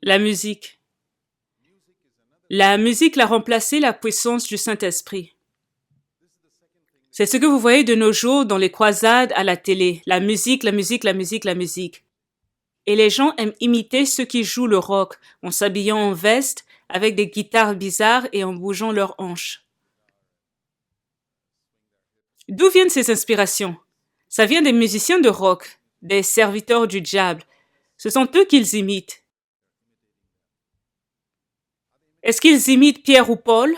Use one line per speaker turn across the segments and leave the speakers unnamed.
La musique. La musique l'a remplacé la puissance du Saint-Esprit. C'est ce que vous voyez de nos jours dans les croisades à la télé. La musique, la musique, la musique, la musique. Et les gens aiment imiter ceux qui jouent le rock en s'habillant en veste, avec des guitares bizarres et en bougeant leurs hanches. D'où viennent ces inspirations? Ça vient des musiciens de rock, des serviteurs du diable. Ce sont eux qu'ils imitent. Est-ce qu'ils imitent Pierre ou Paul?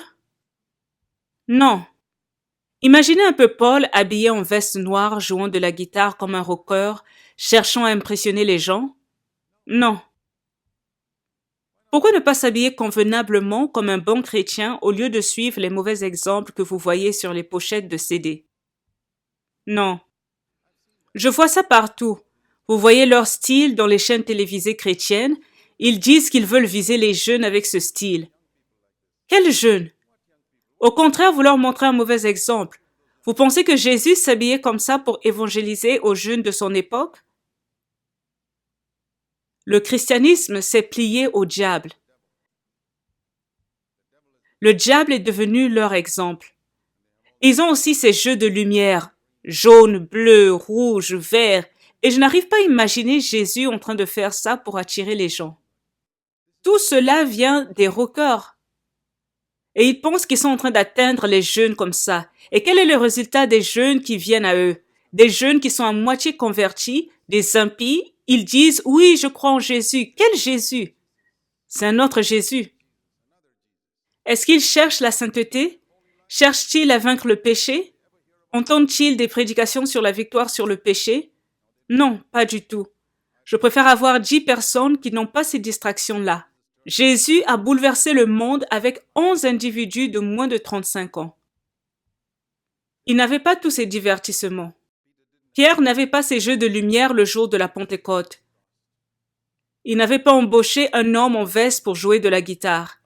Non. Imaginez un peu Paul habillé en veste noire jouant de la guitare comme un rocker, cherchant à impressionner les gens? Non. Pourquoi ne pas s'habiller convenablement comme un bon chrétien au lieu de suivre les mauvais exemples que vous voyez sur les pochettes de CD? Non. Je vois ça partout. Vous voyez leur style dans les chaînes télévisées chrétiennes. Ils disent qu'ils veulent viser les jeunes avec ce style. Quels jeunes? Au contraire, vous leur montrez un mauvais exemple. Vous pensez que Jésus s'habillait comme ça pour évangéliser aux jeunes de son époque? Le christianisme s'est plié au diable. Le diable est devenu leur exemple. Ils ont aussi ces jeux de lumière, jaune, bleu, rouge, vert, et je n'arrive pas à imaginer Jésus en train de faire ça pour attirer les gens. Tout cela vient des rockers. Et ils pensent qu'ils sont en train d'atteindre les jeunes comme ça. Et quel est le résultat des jeunes qui viennent à eux? Des jeunes qui sont à moitié convertis, des impies. Ils disent, oui, je crois en Jésus. Quel Jésus? C'est un autre Jésus. Est-ce qu'ils cherchent la sainteté? Cherchent-ils à vaincre le péché? Entendent-ils des prédications sur la victoire sur le péché? Non, pas du tout. Je préfère avoir 10 personnes qui n'ont pas ces distractions-là. Jésus a bouleversé le monde avec 11 individus de moins de 35 ans. Il n'avait pas tous ces divertissements. Pierre n'avait pas ces jeux de lumière le jour de la Pentecôte. Il n'avait pas embauché un homme en veste pour jouer de la guitare.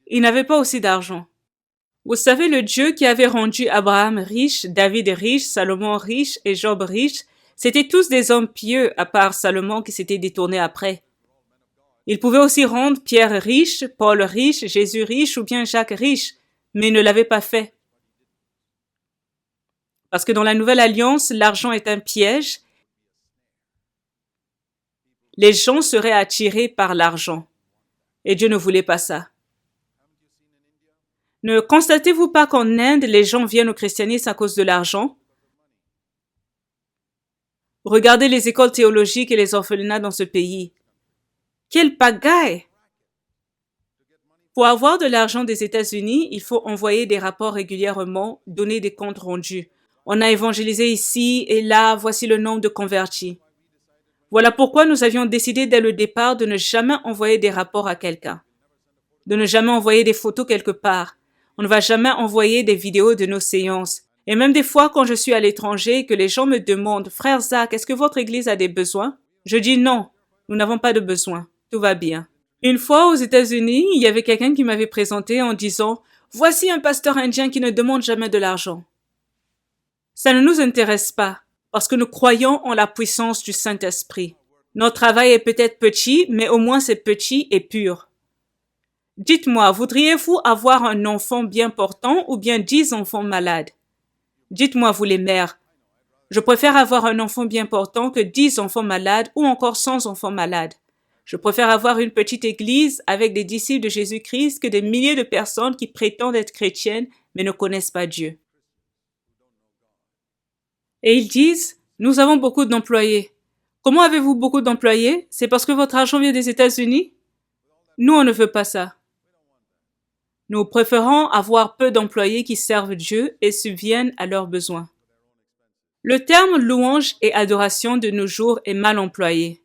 Il n'avait pas aussi d'argent. Vous savez, le Dieu qui avait rendu Abraham riche, David riche, Salomon riche et Job riche, c'étaient tous des hommes pieux, à part Salomon qui s'était détourné après. Il pouvait aussi rendre Pierre riche, Paul riche, Jésus riche ou bien Jacques riche, mais il ne l'avait pas fait. Parce que dans la Nouvelle Alliance, l'argent est un piège. Les gens seraient attirés par l'argent. Et Dieu ne voulait pas ça. Ne constatez-vous pas qu'en Inde, les gens viennent au christianisme à cause de l'argent? Regardez les écoles théologiques et les orphelinats dans ce pays. Quelle pagaille! Pour avoir de l'argent des États-Unis, il faut envoyer des rapports régulièrement, donner des comptes rendus. On a évangélisé ici et là, voici le nombre de convertis. Voilà pourquoi nous avions décidé dès le départ de ne jamais envoyer des rapports à quelqu'un, de ne jamais envoyer des photos quelque part. On ne va jamais envoyer des vidéos de nos séances. Et même des fois, quand je suis à l'étranger et que les gens me demandent, Frère Zach, est-ce que votre église a des besoins? Je dis non, nous n'avons pas de besoin, tout va bien. Une fois aux États-Unis, il y avait quelqu'un qui m'avait présenté en disant, voici un pasteur indien qui ne demande jamais de l'argent. Ça ne nous intéresse pas, parce que nous croyons en la puissance du Saint-Esprit. Notre travail est peut-être petit, mais au moins c'est petit et pur. Dites-moi, voudriez-vous avoir un enfant bien portant ou bien 10 enfants malades? Dites-moi, vous les mères, je préfère avoir un enfant bien portant que 10 enfants malades ou encore 100 enfants malades. Je préfère avoir une petite église avec des disciples de Jésus-Christ que des milliers de personnes qui prétendent être chrétiennes mais ne connaissent pas Dieu. Et ils disent, nous avons beaucoup d'employés. Comment avez-vous beaucoup d'employés? C'est parce que votre argent vient des États-Unis? Nous, on ne veut pas ça. Nous préférons avoir peu d'employés qui servent Dieu et subviennent à leurs besoins. Le terme louange et adoration de nos jours est mal employé.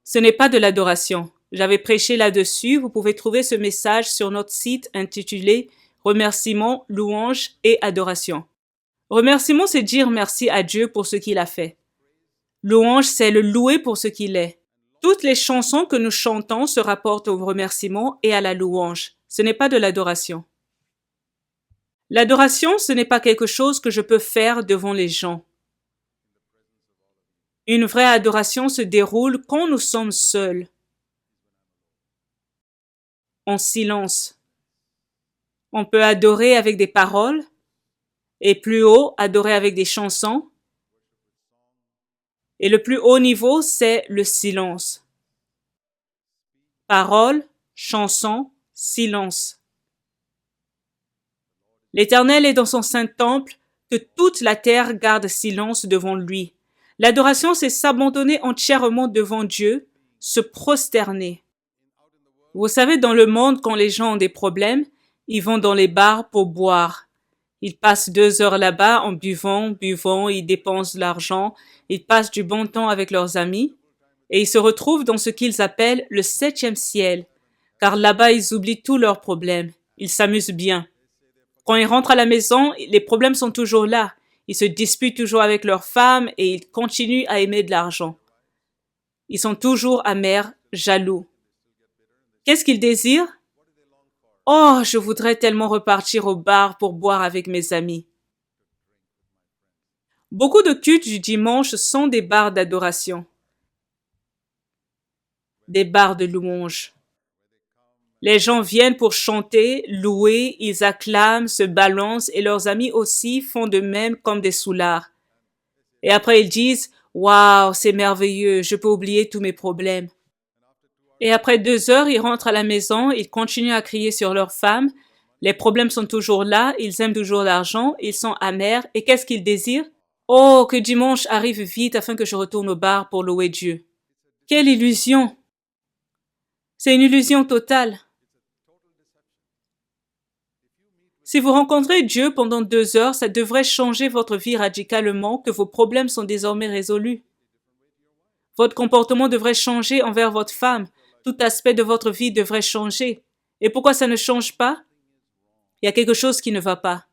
Ce n'est pas de l'adoration. J'avais prêché là-dessus. Vous pouvez trouver ce message sur notre site intitulé Remerciements, louange et adoration. Remerciement, c'est dire merci à Dieu pour ce qu'il a fait. Louange, c'est le louer pour ce qu'il est. Toutes les chansons que nous chantons se rapportent au remerciement et à la louange. Ce n'est pas de l'adoration. L'adoration, ce n'est pas quelque chose que je peux faire devant les gens. Une vraie adoration se déroule quand nous sommes seuls, en silence. On peut adorer avec des paroles, et plus haut, adorer avec des chansons. Et le plus haut niveau, c'est le silence. Paroles, chansons, silence. L'Éternel est dans son saint temple, que toute la terre garde silence devant lui. L'adoration, c'est s'abandonner entièrement devant Dieu, se prosterner. Vous savez, dans le monde, quand les gens ont des problèmes, ils vont dans les bars pour boire. Ils passent 2 heures là-bas en buvant, ils dépensent de l'argent, ils passent du bon temps avec leurs amis et ils se retrouvent dans ce qu'ils appellent le 7e ciel, car là-bas ils oublient tous leurs problèmes, ils s'amusent bien. Quand ils rentrent à la maison, les problèmes sont toujours là, ils se disputent toujours avec leurs femmes et ils continuent à aimer de l'argent. Ils sont toujours amers, jaloux. Qu'est-ce qu'ils désirent? Oh, je voudrais tellement repartir au bar pour boire avec mes amis. Beaucoup de cultes du dimanche sont des bars d'adoration, des bars de louange. Les gens viennent pour chanter, louer, ils acclament, se balancent et leurs amis aussi font de même comme des soulards. Et après ils disent « Waouh, c'est merveilleux, je peux oublier tous mes problèmes. » Et après 2 heures, ils rentrent à la maison, ils continuent à crier sur leurs femmes. Les problèmes sont toujours là, ils aiment toujours l'argent, ils sont amers. Et qu'est-ce qu'ils désirent? Oh, que dimanche arrive vite afin que je retourne au bar pour louer Dieu. Quelle illusion! C'est une illusion totale. Si vous rencontrez Dieu pendant 2 heures, ça devrait changer votre vie radicalement, que vos problèmes sont désormais résolus. Votre comportement devrait changer envers votre femme. Tout aspect de votre vie devrait changer. Et pourquoi ça ne change pas? Il y a quelque chose qui ne va pas.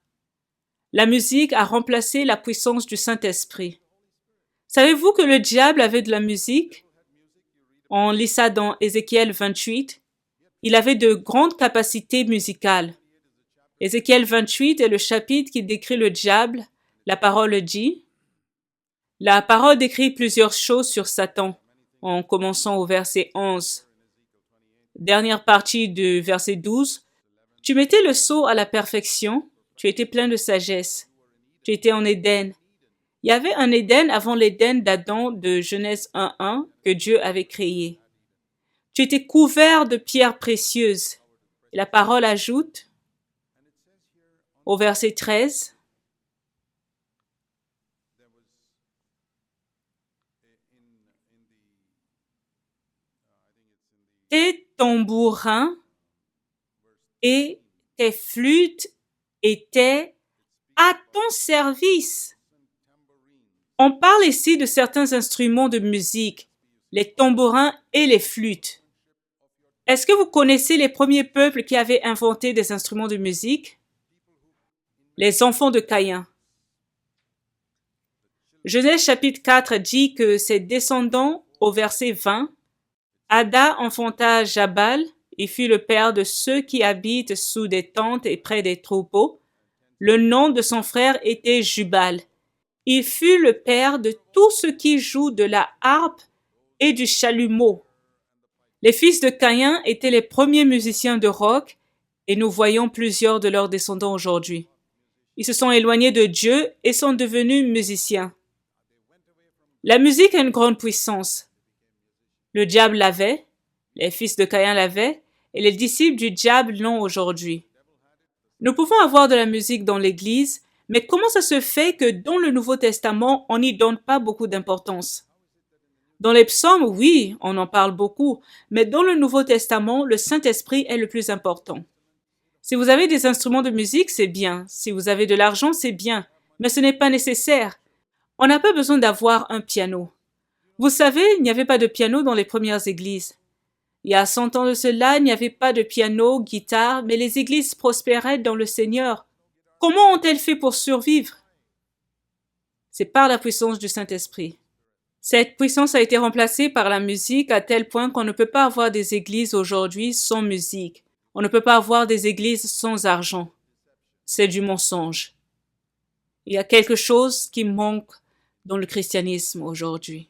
La musique a remplacé la puissance du Saint-Esprit. Savez-vous que le diable avait de la musique? On lit ça dans Ézéchiel 28. Il avait de grandes capacités musicales. Ézéchiel 28 est le chapitre qui décrit le diable. La parole dit. La parole décrit plusieurs choses sur Satan, en commençant au verset 11. Dernière partie du verset 12. Tu mettais le sceau à la perfection, tu étais plein de sagesse. Tu étais en Éden. Il y avait un Éden avant l'Éden d'Adam de Genèse 1:1 que Dieu avait créé. Tu étais couvert de pierres précieuses. Et la parole ajoute au verset 13. Tes tambourins et tes flûtes étaient à ton service. On parle ici de certains instruments de musique, les tambourins et les flûtes. Est-ce que vous connaissez les premiers peuples qui avaient inventé des instruments de musique? Les enfants de Caïn. Genèse chapitre 4 dit que ses descendants, au verset 20, Ada enfanta Jabal, il fut le père de ceux qui habitent sous des tentes et près des troupeaux. Le nom de son frère était Jubal. Il fut le père de tous ceux qui jouent de la harpe et du chalumeau. Les fils de Caïn étaient les premiers musiciens de rock et nous voyons plusieurs de leurs descendants aujourd'hui. Ils se sont éloignés de Dieu et sont devenus musiciens. La musique a une grande puissance. Le diable l'avait, les fils de Caïn l'avaient, et les disciples du diable l'ont aujourd'hui. Nous pouvons avoir de la musique dans l'Église, mais comment ça se fait que dans le Nouveau Testament, on n'y donne pas beaucoup d'importance? Dans les psaumes, oui, on en parle beaucoup, mais dans le Nouveau Testament, le Saint-Esprit est le plus important. Si vous avez des instruments de musique, c'est bien. Si vous avez de l'argent, c'est bien. Mais ce n'est pas nécessaire. On n'a pas besoin d'avoir un piano. Vous savez, il n'y avait pas de piano dans les premières églises. Il y a 100 ans de cela, il n'y avait pas de piano, guitare, mais les églises prospéraient dans le Seigneur. Comment ont-elles fait pour survivre? C'est par la puissance du Saint-Esprit. Cette puissance a été remplacée par la musique à tel point qu'on ne peut pas avoir des églises aujourd'hui sans musique. On ne peut pas avoir des églises sans argent. C'est du mensonge. Il y a quelque chose qui manque dans le christianisme aujourd'hui.